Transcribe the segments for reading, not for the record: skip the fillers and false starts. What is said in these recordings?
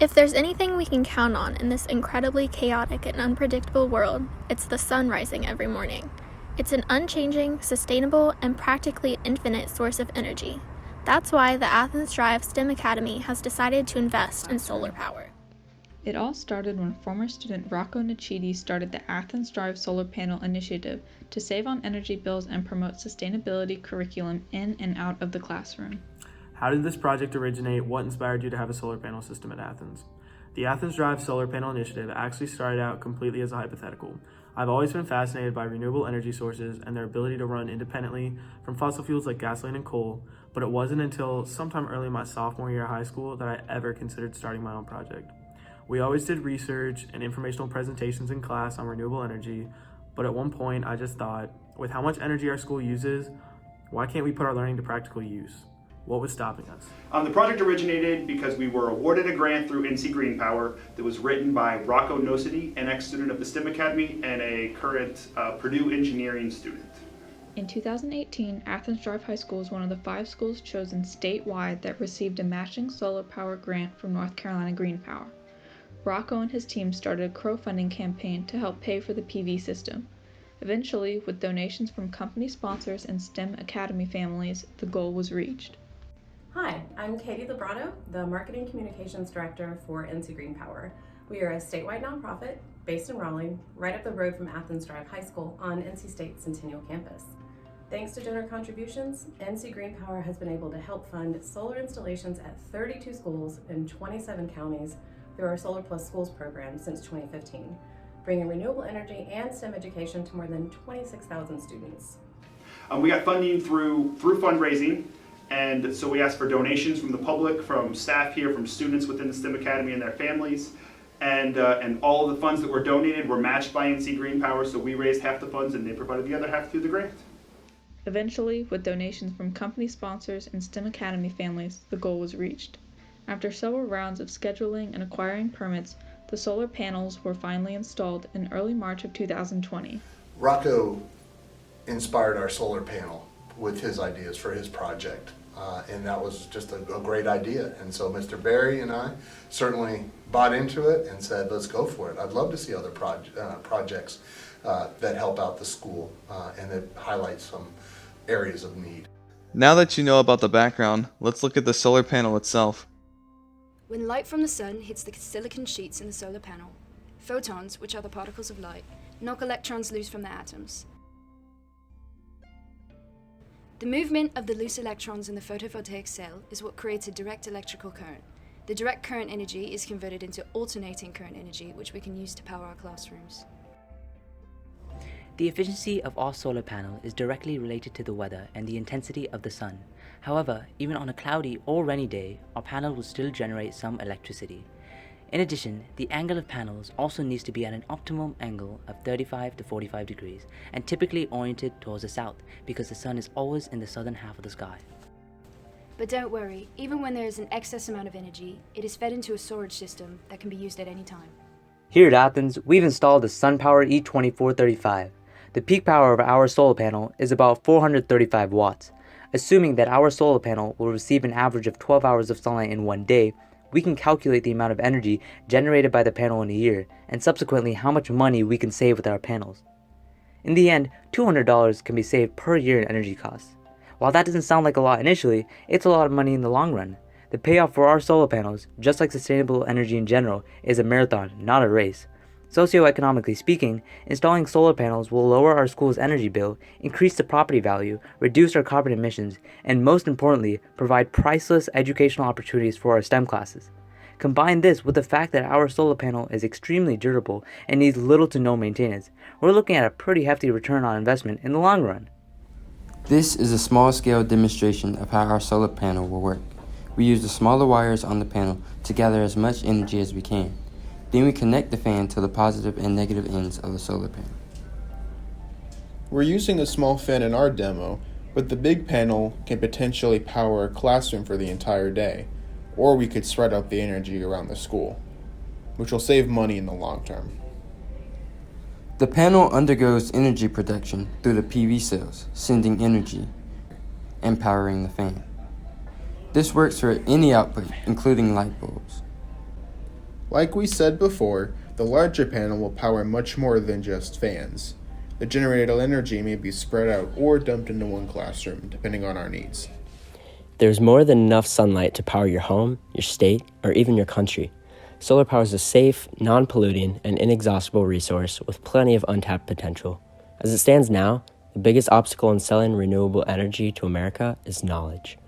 If there's anything we can count on in this incredibly chaotic and unpredictable world, it's the sun rising every morning. It's an unchanging, sustainable, and practically infinite source of energy. That's why the Athens Drive STEM Academy has decided to invest in solar power. It all started when former student Rocco Nachidi started the Athens Drive Solar Panel Initiative to save on energy bills and promote sustainability curriculum in and out of the classroom. How did this project originate? What inspired you to have a solar panel system at Athens? The Athens Drive Solar Panel Initiative actually started out completely as a hypothetical. I've always been fascinated by renewable energy sources and their ability to run independently from fossil fuels like gasoline and coal, but it wasn't until sometime early in my sophomore year of high school that I ever considered starting my own project. We always did research and informational presentations in class on renewable energy, but at one point I just thought, with how much energy our school uses, why can't we put our learning to practical use? What was stopping us? The project originated because we were awarded a grant through NC Green Power that was written by Rocco Nosity, an ex-student of the STEM Academy and a current Purdue engineering student. In 2018, Athens Drive High School was one of the 5 schools chosen statewide that received a matching solar power grant from North Carolina Green Power. Rocco and his team started a crowdfunding campaign to help pay for the PV system. Eventually, with donations from company sponsors and STEM Academy families, the goal was reached. Hi, I'm Katie Librato, the Marketing Communications Director for NC Green Power. We are a statewide nonprofit based in Raleigh, right up the road from Athens Drive High School on NC State's Centennial campus. Thanks to donor contributions, NC Green Power has been able to help fund solar installations at 32 schools in 27 counties through our Solar Plus Schools program since 2015, bringing renewable energy and STEM education to more than 26,000 students. We got funding through fundraising. And so we asked for donations from the public, from staff here, from students within the STEM Academy and their families. And all of the funds that were donated were matched by NC Green Power, so we raised half the funds and they provided the other half through the grant. Eventually, with donations from company sponsors and STEM Academy families, the goal was reached. After several rounds of scheduling and acquiring permits, the solar panels were finally installed in early March of 2020. Rocco inspired our solar panel with his ideas for his project. And that was just a great idea. And so Mr. Barry and I certainly bought into it and said, let's go for it. I'd love to see other projects that help out the school and that highlight some areas of need. Now that you know about the background, let's look at the solar panel itself. When light from the sun hits the silicon sheets in the solar panel, photons, which are the particles of light, knock electrons loose from the atoms. The movement of the loose electrons in the photovoltaic cell is what creates a direct electrical current. The direct current energy is converted into alternating current energy, which we can use to power our classrooms. The efficiency of our solar panel is directly related to the weather and the intensity of the sun. However, even on a cloudy or rainy day, our panel will still generate some electricity. In addition, the angle of panels also needs to be at an optimum angle of 35 to 45 degrees and typically oriented towards the south because the sun is always in the southern half of the sky. But don't worry, even when there is an excess amount of energy, it is fed into a storage system that can be used at any time. Here at Athens, we've installed the SunPower E2435. The peak power of our solar panel is about 435 watts. Assuming that our solar panel will receive an average of 12 hours of sunlight in one day, we can calculate the amount of energy generated by the panel in a year, and subsequently how much money we can save with our panels. In the end, $200 can be saved per year in energy costs. While that doesn't sound like a lot initially, it's a lot of money in the long run. The payoff for our solar panels, just like sustainable energy in general, is a marathon, not a race. Socioeconomically speaking, installing solar panels will lower our school's energy bill, increase the property value, reduce our carbon emissions, and most importantly, provide priceless educational opportunities for our STEM classes. Combine this with the fact that our solar panel is extremely durable and needs little to no maintenance, we're looking at a pretty hefty return on investment in the long run. This is a small-scale demonstration of how our solar panel will work. We use the smaller wires on the panel to gather as much energy as we can. Then we connect the fan to the positive and negative ends of the solar panel. We're using a small fan in our demo, but the big panel can potentially power a classroom for the entire day, or we could spread out the energy around the school, which will save money in the long term. The panel undergoes energy production through the PV cells, sending energy and powering the fan. This works for any output, including light bulbs. Like we said before, the larger panel will power much more than just fans. The generated energy may be spread out or dumped into one classroom, depending on our needs. There's more than enough sunlight to power your home, your state, or even your country. Solar power is a safe, non-polluting, and inexhaustible resource with plenty of untapped potential. As it stands now, the biggest obstacle in selling renewable energy to America is knowledge.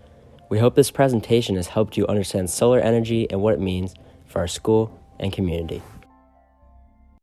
We hope this presentation has helped you understand solar energy and what it means for our school and community.